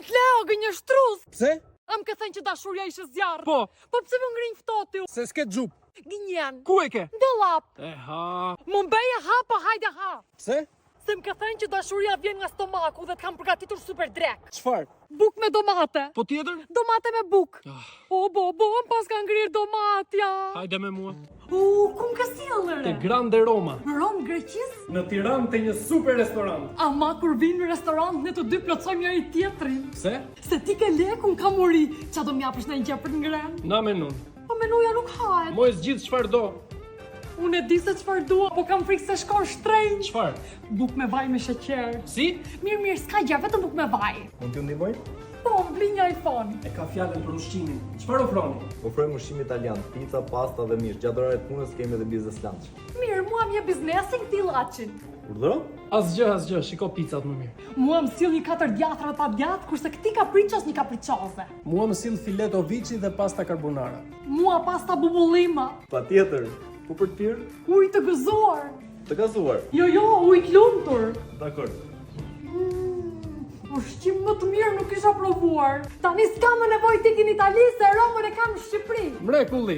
O të leo, gënjë shtrus. Pse? Am ka thënë që dashuria ishte zjarr. Po. Po pse më ngrin ftohti? Se s'ke xhup. Gënjen. Ku e ke? Dollap. E ha. Më mbeje ha, po hajde ha. Pse? Se më ka thënë që dashuria vjen nga stomaku dhe të kam përgatitur super drek. Çfarë? Buk me domate. Po tjetër? Domate me buk. O, bo, më pas ka ngrirë domatja. Hajde me mua. Ku më ka sjellër? Te Grande Roma. Në Rom, Greqis? Në Tiranë te një super restorant. Ama kur vinë në restorant, ne të dy plotësojmë njëri tjetrin. Pse? Se ti ke lekun ka mori. Qa do m'japësh në një gjë për ngren? Na me nun. Po menuja nuk hahet. Moj zgjidh çfarë do. Unë e di se çfarë dua, po kam frikë se shkon shtrenjtë. Çfarë? Buk me vaj me sheqer. Si? Mirë, s'ka gjë, vetëm buk me vaj. Mund t'ju ndihmoj? Po, bli një iPhone. E ka fjalën për ushqimin. Çfarë ofroni? Ofrojmë ushqim italian, pizza, pasta dhe mish. Gjatë orave të punës kemi edhe biznes lunch. Mirë, mua m'je biznesin këti llaçin. Urdhëro? Asgjë, shiko pizzat më mirë. Mua më sill një 4 djatra pa djath, kurse këti kapriços një kapriçoze. Mua më sill fileto vici dhe pasta carbonara. Mua pasta bubullima. Patjetër. Po për të pirë? Ujë të gëzuar. Të gazuar. Jo, ujë të lumtur. Dakor. Ushqim më të mirë nuk isha provuar. Tani s'kam më nevojë të ikin në Itali, se Romën e kam në Shqipëri. Mrekulli.